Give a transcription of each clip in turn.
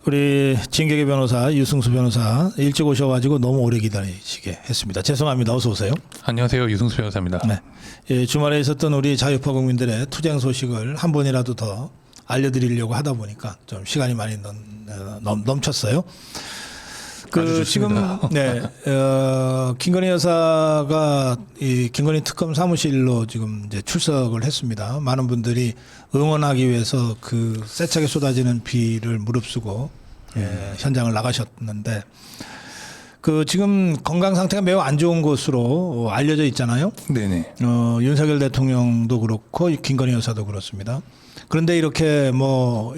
우리 진격의 변호사 유승수 변호사 일찍 오셔가지고 너무 오래 기다리시게 했습니다. 죄송합니다. 어서 오세요. 안녕하세요. 유승수 변호사입니다. 네. 예, 주말에 있었던 우리 자유파 국민들의 투쟁 소식을 한 번이라도 더 알려드리려고 하다 보니까 좀 시간이 많이 넘쳤어요. 지금 네, 김건희 여사가 이 김건희 특검 사무실로 지금 이제 출석을 했습니다. 많은 분들이 응원하기 위해서 그 세차게 쏟아지는 비를 무릅쓰고 현장을 나가셨는데 지금 건강 상태가 매우 안 좋은 것으로 알려져 있잖아요. 네네. 윤석열 대통령도 그렇고 김건희 여사도 그렇습니다. 그런데 이렇게 뭐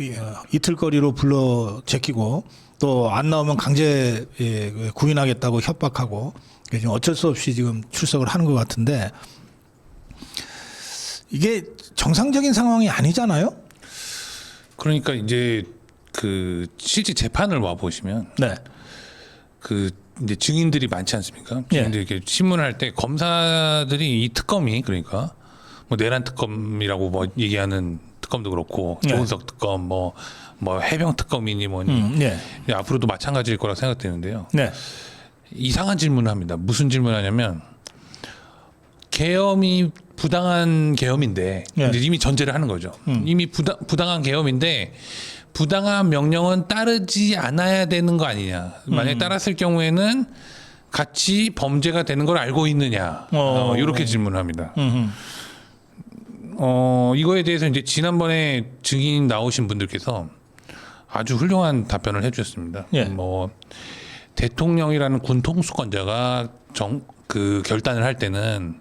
이틀거리로 불러 제끼고 또 안 나오면 강제 구인하겠다고 협박하고 지금 어쩔 수 없이 지금 출석을 하는 것 같은데 이게 정상적인 상황이 아니잖아요. 그러니까 이제 그 실제 재판을 와 보시면 네. 그 이제 증인들이 많지 않습니까? 증인들이 이렇게 신문할 때 검사들이 이 특검이 그러니까 뭐 내란 특검이라고 뭐 얘기하는 특검도 그렇고 조은석 특검 뭐 해병 특검이니 뭐니 앞으로도 마찬가지일 거라 생각되는데요. 네. 이상한 질문을 합니다. 무슨 질문하냐면 계엄이 부당한 계엄인데 이제 이미 전제를 하는 거죠. 이미 부당한 계엄인데 부당한 명령은 따르지 않아야 되는 거 아니냐. 만약에 따랐을 경우에는 같이 범죄가 되는 걸 알고 있느냐. 이렇게 질문을 합니다. 이거에 대해서 이제 지난번에 증인 나오신 분들께서 아주 훌륭한 답변을 해주셨습니다. 뭐 대통령이라는 군 통수권자가 그 결단을 할 때는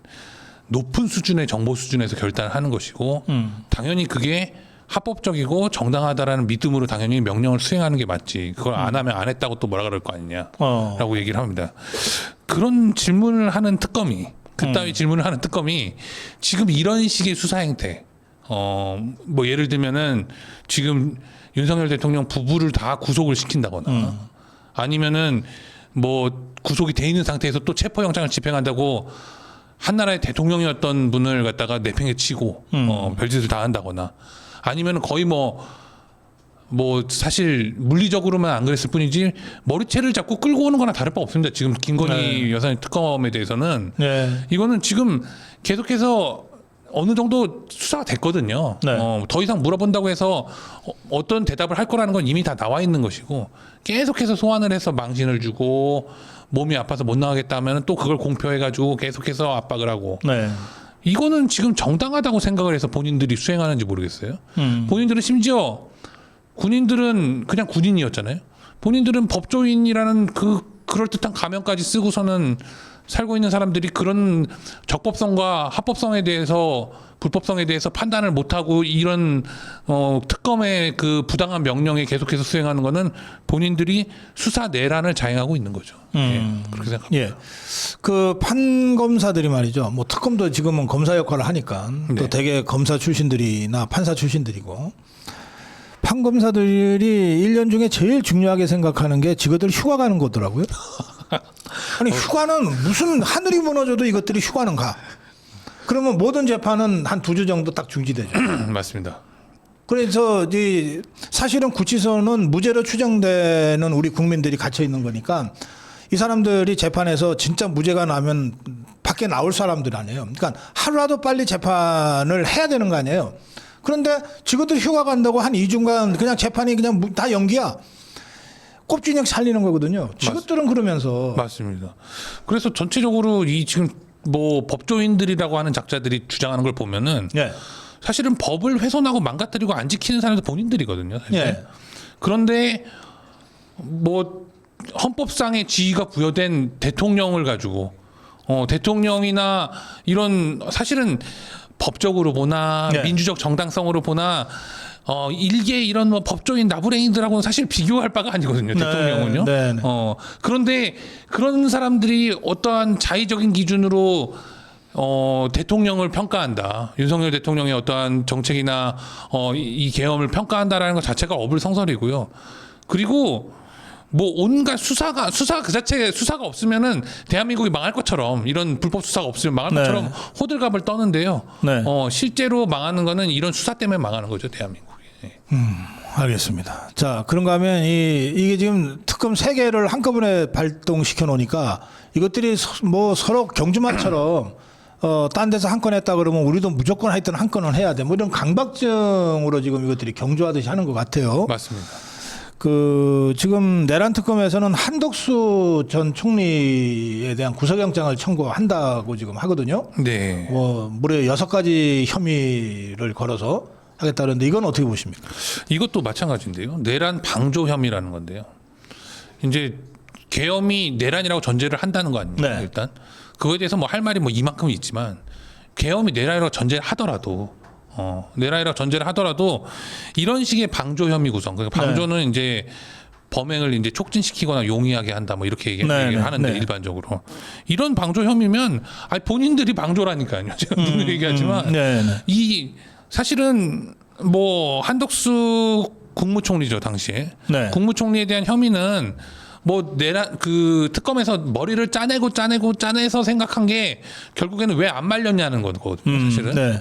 높은 수준의 정보 수준에서 결단을 하는 것이고 당연히 그게 합법적이고 정당하다라는 믿음으로 당연히 명령을 수행하는 게 맞지. 그걸 안 하면 안 했다고 또 뭐라 그럴 거 아니냐라고 얘기를 합니다. 그런 질문을 하는 특검이 그따위 질문을 하는 특검이 지금 이런 식의 수사 행태 뭐 예를 들면은 지금 윤석열 대통령 부부를 다 구속을 시킨다거나 아니면은 뭐 구속이 돼 있는 상태에서 또 체포영장을 집행한다고 한나라의 대통령이었던 분을 갖다가 내팽개치고 별짓을 다 한다거나 아니면 거의 뭐 사실 물리적으로만 안 그랬을 뿐이지 머리채를 잡고 끌고 오는 거나 다를 바 없습니다. 지금 김건희 여사의 특검에 대해서는 이거는 지금 계속해서 어느 정도 수사가 됐거든요. 더 이상 물어본다고 해서 어떤 대답을 할 거라는 건 이미 다 나와 있는 것이고 계속해서 소환을 해서 망신을 주고 몸이 아파서 못 나가겠다 하면 또 그걸 공표해가지고 계속해서 압박을 하고 이거는 지금 정당하다고 생각을 해서 본인들이 수행하는지 모르겠어요. 본인들은 심지어 군인들은 그냥 군인이었잖아요. 본인들은 법조인이라는 그럴듯한 가면까지 쓰고서는 살고 있는 사람들이 그런 적법성과 합법성에 대해서 불법성에 대해서 판단을 못하고 이런 특검의 그 부당한 명령에 계속해서 수행하는 거는 본인들이 수사 내란을 자행하고 있는 거죠. 그렇게 생각합니다. 그 판검사들이 말이죠. 뭐 특검도 지금은 검사 역할을 하니까 또 대개 검사 출신들이나 판사 출신들이고 판검사들이 1년 중에 제일 중요하게 생각하는 게 직원들 휴가 가는 거더라고요. 아니 휴가는 무슨 하늘이 무너져도 이것들이 휴가는 가. 그러면 모든 재판은 한 2주 정도 딱 중지되죠. 맞습니다. 그래서 사실은 구치소는 무죄로 추정되는 우리 국민들이 갇혀 있는 거니까 이 사람들이 재판에서 진짜 무죄가 나면 밖에 나올 사람들 아니에요. 그러니까 하루라도 빨리 재판을 해야 되는 거 아니에요. 그런데 직원들 휴가 간다고 한 2주간 그냥 재판이 그냥 다 연기야. 꼽진역 살리는 거거든요. 직원들은 그러면서. 맞습니다. 그래서 전체적으로 이 지금 뭐 법조인들이라고 하는 작자들이 주장하는 걸 보면은 사실은 법을 훼손하고 망가뜨리고 안 지키는 사람들 본인들이거든요. 사실. 그런데 뭐 헌법상의 지위가 부여된 대통령을 가지고 대통령이나 이런 사실은 법적으로 보나 민주적 정당성으로 보나 일개 이런 뭐 법조인 나부랭이들하고는 사실 비교할 바가 아니거든요. 대통령은요. 그런데 그런 사람들이 어떠한 자의적인 기준으로 대통령을 평가한다. 윤석열 대통령의 어떠한 정책이나 이 계엄을 평가한다라는 것 자체가 어불성설이고요. 그리고 뭐 온갖 수사 그 자체 수사가 없으면은 대한민국이 망할 것처럼 이런 불법 수사가 없으면 망할 것처럼 호들갑을 떠는데요. 실제로 망하는 거는 이런 수사 때문에 망하는 거죠, 대한민국이. 알겠습니다. 자, 그런가 하면 이게 지금 특검 3개를 한꺼번에 발동시켜 놓으니까 이것들이 뭐 서로 경주마처럼 딴 데서 한 건 했다 그러면 우리도 무조건 하여튼 한 건은 해야 돼. 뭐 이런 강박증으로 지금 이것들이 경주하듯이 하는 것 같아요. 맞습니다. 지금 내란 특검에서는 한덕수 전 총리에 대한 구속영장을 청구한다고 지금 하거든요. 네. 무려 6가지 혐의를 걸어서 하겠다는데 이건 어떻게 보십니까? 이것도 마찬가지인데요. 내란 방조 혐의라는 건데요. 이제 계엄이 내란이라고 전제를 한다는 거 아닙니까? 네. 일단 그거에 대해서 뭐 할 말이 뭐 이만큼 있지만 계엄이 내란이라고 전제를 하더라도 내란이라고 전제를 하더라도 이런 식의 방조 혐의 구성. 그러니까 방조는 이제 범행을 이제 촉진시키거나 용이하게 한다 뭐 이렇게 얘기를 하는데 일반적으로 이런 방조 혐의면 본인들이 방조라니까요. 제가 늘 얘기하지만 이 사실은 뭐 한덕수 국무총리죠 당시에 국무총리에 대한 혐의는 뭐 내란 그 특검에서 머리를 짜내서 생각한 게 결국에는 왜 안 말렸냐는 거거든요 사실은.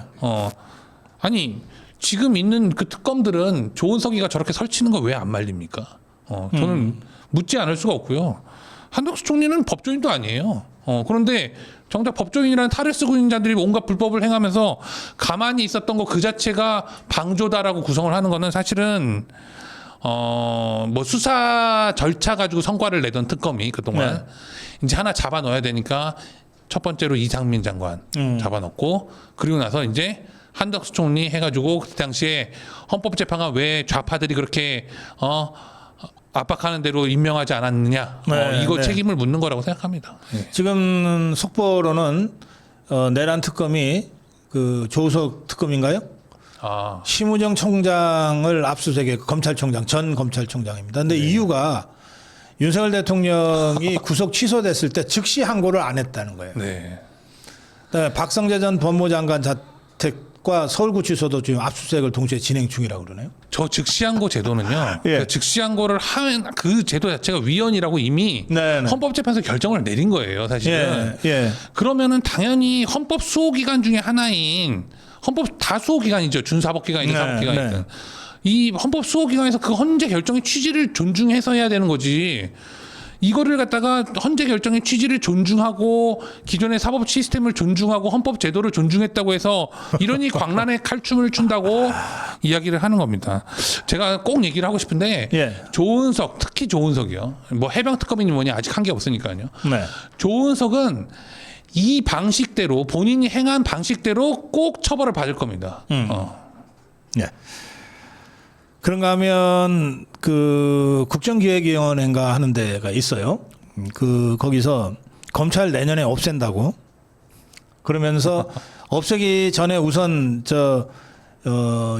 아니 지금 있는 그 특검들은 조은석이가 저렇게 설치는 거 왜 안 말립니까? 저는 묻지 않을 수가 없고요. 한덕수 총리는 법조인도 아니에요. 그런데 정작 법조인이라는 탈을 쓰고 있는 자들이 온갖 불법을 행하면서 가만히 있었던 거 그 자체가 방조다라고 구성을 하는 거는 사실은 뭐 수사 절차 가지고 성과를 내던 특검이 그동안 이제 하나 잡아 넣어야 되니까 첫 번째로 이상민 장관 잡아넣고 그리고 나서 이제 한덕수 총리 해가지고 그 당시에 헌법재판관 왜 좌파들이 그렇게 압박하는 대로 임명하지 않았느냐 이거 책임을 묻는 거라고 생각합니다. 지금 속보로는 내란 특검이 그 조우석 특검인가요? 심우정 총장을 압수수색해 검찰총장 전 검찰총장입니다. 근데 이유가 윤석열 대통령이 구속 취소됐을 때 즉시 항고를 안 했다는 거예요. 그다음에 박성재 전 법무장관 자택과 서울구치소도 지금 압수수색을 동시에 진행 중이라고 그러네요. 저 즉시항고 제도는요. 그 즉시항고를 한 그 제도 자체가 위헌이라고 이미 헌법재판소 결정을 내린 거예요, 사실은. 그러면은 당연히 헌법 수호기관 중에 하나인 헌법 다 수호기관이죠. 준사법기관이든 사법기관이든. 이 헌법 수호기관에서 그 헌재 결정의 취지를 존중해서 해야 되는 거지. 이거를 갖다가 헌재 결정의 취지를 존중하고 기존의 사법 시스템을 존중하고 헌법 제도를 존중했다고 해서 이러니 광란의 칼춤을 춘다고 이야기를 하는 겁니다. 제가 꼭 얘기를 하고 싶은데 조은석 특히 조은석이요. 뭐 해병 특검이니 뭐니 아직 한 게 없으니까요. 조은석은 이 방식대로 본인이 행한 방식대로 꼭 처벌을 받을 겁니다. 그런가 하면 그 국정기획위원회인가 하는 데가 있어요. 거기서 검찰 내년에 없앤다고 그러면서 없애기 전에 우선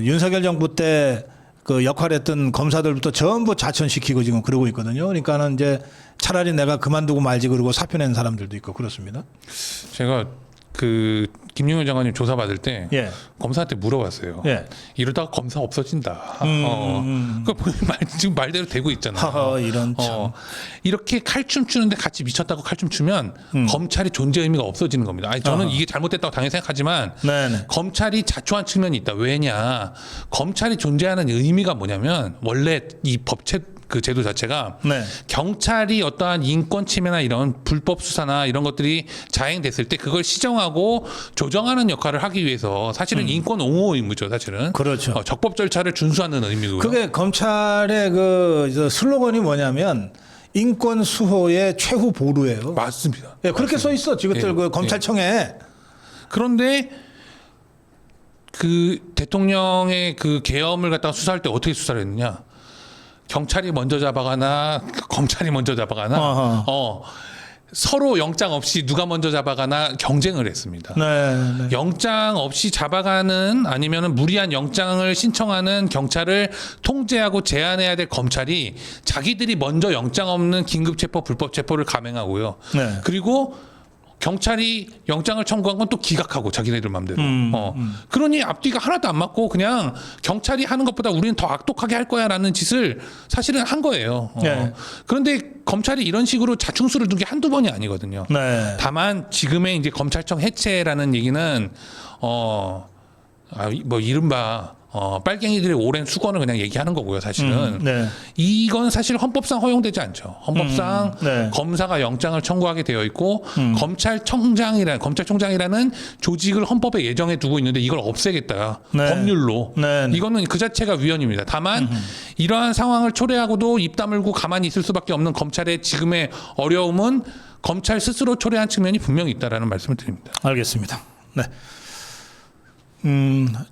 윤석열 정부 때 그 역할했던 검사들부터 전부 자천시키고 지금 그러고 있거든요. 그러니까는 이제 차라리 내가 그만두고 말지 그러고 사표 낸 사람들도 있고 그렇습니다. 제가 그 김용현 장관님 조사 받을 때 검사한테 물어봤어요. 이러다가 검사 없어진다. 그 지금 말대로 되고 있잖아요. 이런 참. 이렇게 칼춤 추는데 같이 미쳤다고 칼춤 추면 검찰이 존재 의미가 없어지는 겁니다. 아니, 저는 이게 잘못됐다고 당연히 생각하지만 검찰이 자초한 측면이 있다. 왜냐? 검찰이 존재하는 의미가 뭐냐면 원래 이 그 제도 자체가 경찰이 어떠한 인권 침해나 이런 불법 수사나 이런 것들이 자행됐을 때 그걸 시정하고 조정하는 역할을 하기 위해서 사실은 인권 옹호 의무죠, 사실은. 그렇죠. 적법 절차를 준수하는 의미고요. 그게 검찰의 그 슬로건이 뭐냐면 인권 수호의 최후 보루예요. 맞습니다. 그렇게 써 있어. 지금들 그 검찰청에. 그런데 그 대통령의 그 계엄을 갖다가 수사할 때 어떻게 수사를 했느냐? 경찰이 먼저 잡아가나 검찰이 먼저 잡아가나 서로 영장 없이 누가 먼저 잡아가나 경쟁을 했습니다. 영장 없이 잡아가는 아니면은 무리한 영장을 신청하는 경찰을 통제하고 제한해야 될 검찰이 자기들이 먼저 영장 없는 긴급체포 불법 체포를 감행하고요. 그리고 경찰이 영장을 청구한 건 또 기각하고 자기네들 맘대로. 그러니 앞뒤가 하나도 안 맞고 그냥 경찰이 하는 것보다 우리는 더 악독하게 할 거야라는 짓을 사실은 한 거예요. 그런데 검찰이 이런 식으로 자충수를 둔 게 한두 번이 아니거든요. 다만 지금의 이제 검찰청 해체라는 얘기는 뭐 이른바 빨갱이들의 오랜 수건을 그냥 얘기하는 거고요, 사실은. 네. 이건 사실 헌법상 허용되지 않죠. 헌법상 네. 검사가 영장을 청구하게 되어 있고 검찰총장이라는 조직을 헌법에 예정해 두고 있는데 이걸 없애겠다. 네. 법률로. 네. 이거는 그 자체가 위헌입니다. 다만 이러한 상황을 초래하고도 입 다물고 가만히 있을 수밖에 없는 검찰의 지금의 어려움은 검찰 스스로 초래한 측면이 분명히 있다라는 말씀을 드립니다. 알겠습니다. 네.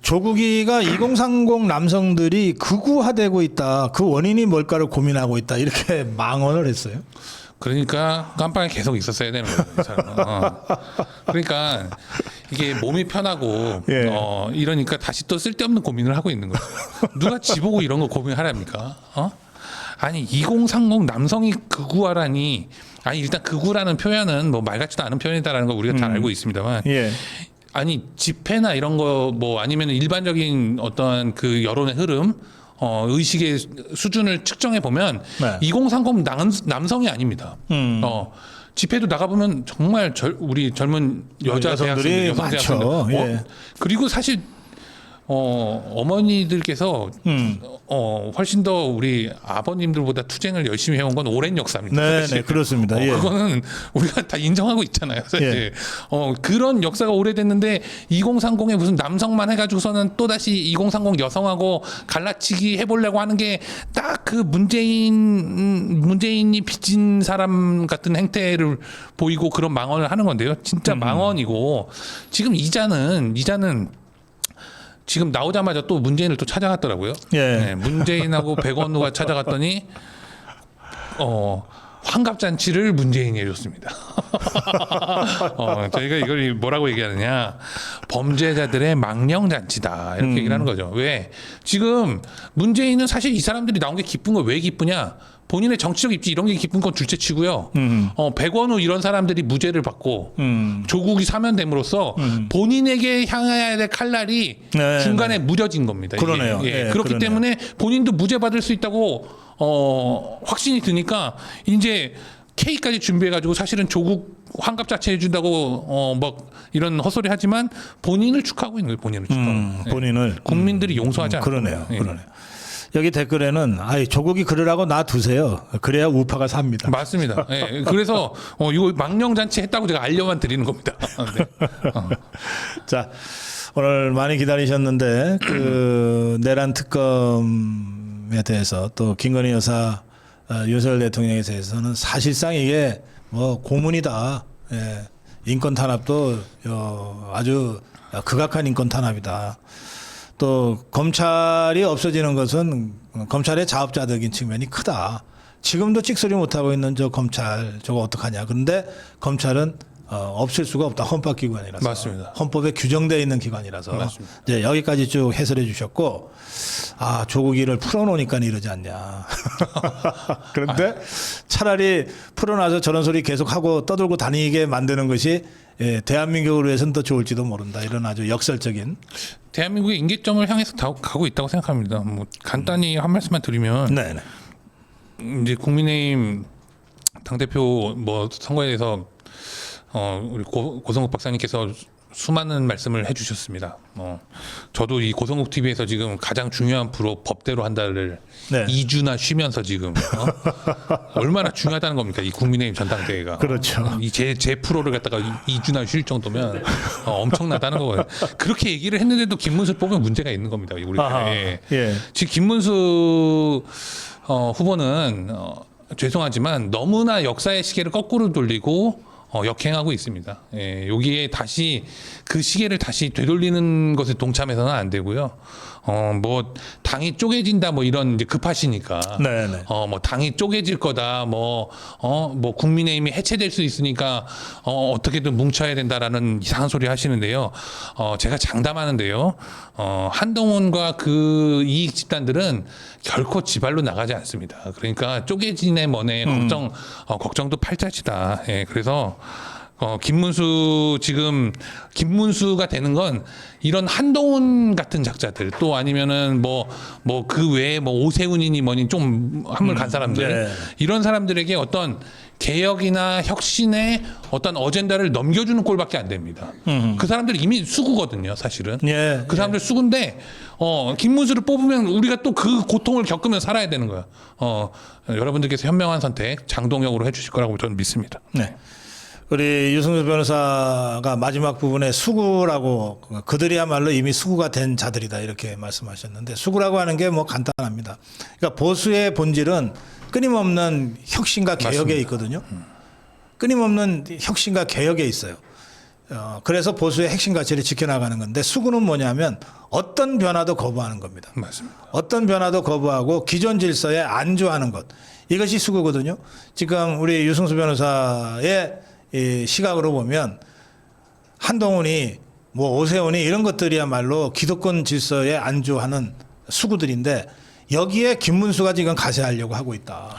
조국이가 2030 남성들이 극우화되고 있다. 그 원인이 뭘까를 고민하고 있다. 이렇게 망언을 했어요. 그러니까 깜빵에 계속 있었어야 되는 거예요, 이 사람은. 그러니까 이게 몸이 편하고 예. 이러니까 다시 또 쓸데없는 고민을 하고 있는 거예요. 누가 지보고 이런 거 고민하랍니까? 아니 2030 남성이 극우화라니. 아니 일단 극우라는 표현은 뭐 말 같지도 않은 표현이다라는 거 우리가 다 알고 있습니다만. 예. 아니 집회나 이런 거 뭐 아니면 일반적인 어떤 그 여론의 흐름, 의식의 수준을 측정해 보면 네. 2030 남성이 아닙니다. 집회도 나가 보면 정말 우리 젊은 여자 여성들이 대학생들, 여성 많죠. 대학생들, 예. 그리고 사실 어머니들께서 훨씬 더 우리 아버님들보다 투쟁을 열심히 해온 건 오랜 역사입니다. 네, 사실. 네, 그렇습니다. 예. 그거는 우리가 다 인정하고 있잖아요. 사실. 예. 그런 역사가 오래됐는데 2030에 무슨 남성만 해가지고서는 또 다시 2030 여성하고 갈라치기 해보려고 하는 게 딱 그 문재인이 빚진 사람 같은 행태를 보이고 그런 망언을 하는 건데요. 진짜 망언이고 지금 이자는 지금 나오자마자 또 문재인을 또 찾아갔더라고요. 예. 네, 문재인하고 백원우가 찾아갔더니 환갑잔치를 문재인이 해줬습니다. 저희가 이걸 뭐라고 얘기하느냐, 범죄자들의 망령잔치다 이렇게 얘기를 하는 거죠. 왜? 지금 문재인은 사실 이 사람들이 나온 게 기쁜 거 왜 기쁘냐? 본인의 정치적 입지 이런 게 기쁜 건 둘째치고요. 백원우 이런 사람들이 무죄를 받고 조국이 사면됨으로써 본인에게 향해야 될 칼날이 네, 중간에 무뎌진 겁니다. 이게. 그러네요. 예, 네, 그렇기 그러네요. 때문에 본인도 무죄 받을 수 있다고 확신이 드니까 이제 K까지 준비해가지고 사실은 조국 환갑 자체 해준다고 뭐 이런 헛소리 하지만 본인을 축하하고 있는 거예요. 본인을 축하하고. 예. 본인을 국민들이 용서하지 않고. 그러네요. 예. 그러네요. 여기 댓글에는 조국이 그러라고 놔두세요. 그래야 우파가 삽니다. 맞습니다. 예. 그래서 이거 망령잔치 했다고 제가 알려만 드리는 겁니다. 네. 자, 오늘 많이 기다리셨는데 그 내란 특검에 대해서 또 김건희 여사, 윤석열 대통령에 대해서는 사실상 이게 뭐 고문이다. 예. 인권 탄압도 아주 극악한 인권 탄압이다. 또 검찰이 없어지는 것은 검찰의 자업자득인 측면이 크다. 지금도 찍소리 못하고 있는 저 검찰 저거 어떡하냐. 그런데 검찰은 없앨 수가 없다. 헌법기관이라서. 맞습니다. 헌법에 규정되어 있는 기관이라서. 맞습니다. 이제 여기까지 쭉 해설해 주셨고, 조국이를 풀어놓으니까 이러지 않냐. 그런데 차라리 풀어놔서 저런 소리 계속하고 떠들고 다니게 만드는 것이 대한민국을 위해서는 더 좋을지도 모른다. 이런 아주 역설적인. 대한민국의 임기점을 향해서 가고 있다고 생각합니다. 뭐 간단히 한 말씀만 드리면 네네. 이제 국민의힘 당대표 뭐 선거에 대해서 우리 고성국 박사님께서 수많은 말씀을 해주셨습니다. 저도 이 고성국 TV에서 지금 가장 중요한 프로 법대로 한다를 네. 2주나 쉬면서 지금 얼마나 중요하다는 겁니까? 이 국민의힘 전당대회가. 그렇죠. 제 프로를 갖다가 2주나 쉴 정도면 엄청나다는 거예요. 그렇게 얘기를 했는데도 김문수 뽑으면 문제가 있는 겁니다. 우리 예. 지금 김문수 후보는 죄송하지만 너무나 역사의 시계를 거꾸로 돌리고 역행하고 있습니다. 예, 여기에 다시 그 시계를 다시 되돌리는 것에 동참해서는 안 되고요. 뭐 당이 쪼개진다 뭐 이런 이제 급하시니까. 네네. 뭐 당이 쪼개질 거다. 뭐 국민의힘이 해체될 수 있으니까 어떻게든 뭉쳐야 된다라는 이상한 소리 하시는데요. 제가 장담하는데요. 한동훈과 그 이익 집단들은 결코 지발로 나가지 않습니다. 그러니까 쪼개지네 뭐네 걱정도 팔자치다. 예, 그래서 김문수 지금 김문수가 되는 건 이런 한동훈 같은 작자들 또 아니면은 뭐 그 외에 뭐 오세훈이니 뭐니 좀 한물 간 사람들 네. 이런 사람들에게 어떤 개혁이나 혁신의 어떤 어젠다를 넘겨주는 꼴밖에 안 됩니다. 그 사람들 이미 수구거든요, 사실은. 예. 그 사람들 수구인데 김문수를 뽑으면 우리가 또 그 고통을 겪으며 살아야 되는 거야. 여러분들께서 현명한 선택 장동혁으로 해주실 거라고 저는 믿습니다. 네. 우리 유승수 변호사가 마지막 부분에 수구라고 그들이야말로 이미 수구가 된 자들이다 이렇게 말씀하셨는데 수구라고 하는 게 뭐 간단합니다. 그러니까 보수의 본질은 끊임없는 혁신과 개혁에 맞습니다. 있거든요. 끊임없는 혁신과 개혁에 있어요. 그래서 보수의 핵심 가치를 지켜나가는 건데 수구는 뭐냐면 어떤 변화도 거부하는 겁니다. 맞습니다. 어떤 변화도 거부하고 기존 질서에 안주하는 것. 이것이 수구거든요. 지금 우리 유승수 변호사의 이 시각으로 보면 한동훈이 뭐 오세훈이 이런 것들이야말로 기득권 질서에 안주하는 수구들인데 여기에 김문수가 지금 가세하려고 하고 있다.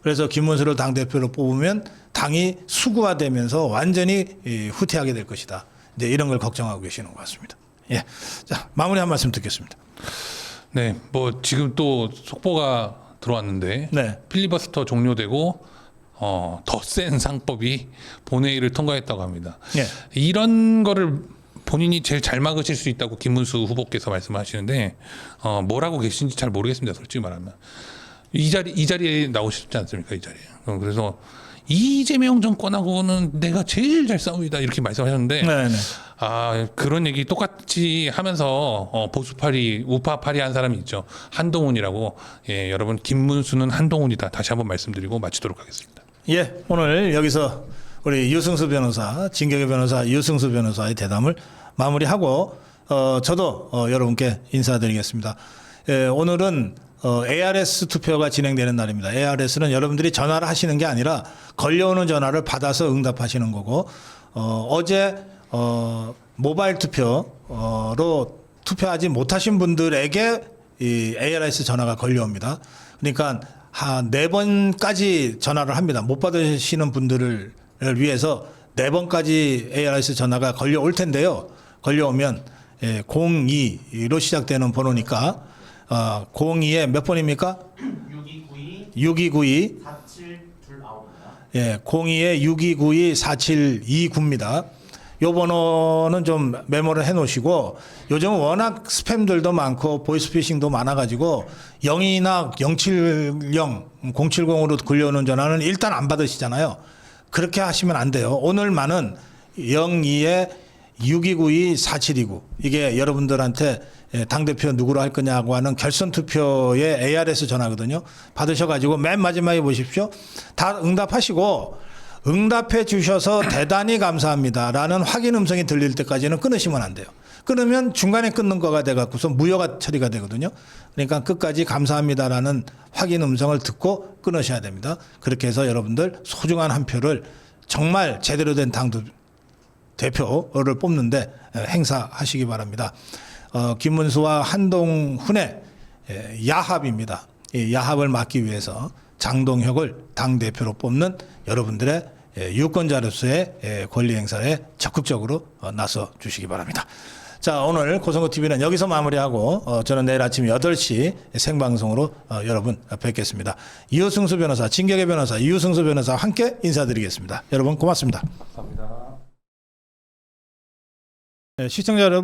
그래서 김문수를 당대표로 뽑으면 당이 수구화되면서 완전히 후퇴하게 될 것이다. 이제 이런 걸 걱정하고 계시는 것 같습니다. 예. 자, 마무리 한 말씀 듣겠습니다. 네, 뭐 지금 또 속보가 들어왔는데 네. 필리버스터 종료되고 더 센 상법이 본회의를 통과했다고 합니다. 예. 이런 거를 본인이 제일 잘 막으실 수 있다고 김문수 후보께서 말씀하시는데 뭐라고 계신지 잘 모르겠습니다. 솔직히 말하면 이 자리에 나오시지 않습니까? 이 자리에. 그래서 이재명 정권하고는 내가 제일 잘 싸웁니다 이렇게 말씀하셨는데 네네. 그런 얘기 똑같이 하면서 보수파리 우파파리 한 사람이 있죠. 한동훈이라고. 예, 여러분 김문수는 한동훈이다 다시 한번 말씀드리고 마치도록 하겠습니다. 예, 오늘 여기서 우리 유승수 변호사, 진격의 변호사 유승수 변호사의 대담을 마무리하고 저도 여러분께 인사드리겠습니다. 예, 오늘은 ARS 투표가 진행되는 날입니다. ARS는 여러분들이 전화를 하시는 게 아니라 걸려오는 전화를 받아서 응답하시는 거고 어제 모바일 투표로 투표하지 못하신 분들에게 이 ARS 전화가 걸려옵니다. 그러니까 한 4번까지 전화를 합니다. 못 받으시는 분들을 위해서 4번까지 ARS 전화가 걸려올 텐데요. 걸려오면 02로 시작되는 번호니까 02에 몇 번입니까? 6292 4729입니다. 예, 02에 6292 4729입니다. 요 번호는 좀 메모를 해 놓으시고 요즘 워낙 스팸들도 많고 보이스피싱도 많아가지고 0이나 070, 070으로 굴려오는 전화는 일단 안 받으시잖아요. 그렇게 하시면 안 돼요. 오늘만은 02에 6292 4729 이게 여러분들한테 당대표 누구로 할 거냐고 하는 결선 투표의 ARS 전화거든요. 받으셔가지고 맨 마지막에 보십시오. 다 응답하시고 응답해 주셔서 대단히 감사합니다라는 확인 음성이 들릴 때까지는 끊으시면 안 돼요. 끊으면 중간에 끊는 거가 돼갖고서 무효가 처리가 되거든요. 그러니까 끝까지 감사합니다라는 확인 음성을 듣고 끊으셔야 됩니다. 그렇게 해서 여러분들 소중한 한 표를 정말 제대로 된 당 대표를 뽑는데 행사하시기 바랍니다. 김문수와 한동훈의 야합입니다. 이 야합을 막기 위해서 장동혁을 당대표로 뽑는 여러분들의 유권자로서의 권리 행사에 적극적으로 나서 주시기 바랍니다. 자, 오늘 고성구TV는 여기서 마무리하고 저는 내일 아침 8시 생방송으로 여러분 뵙겠습니다. 이우승수 변호사, 진격의 변호사, 이우승수 변호사와 함께 인사드리겠습니다. 여러분 고맙습니다. 감사합니다. 시청자 여러분.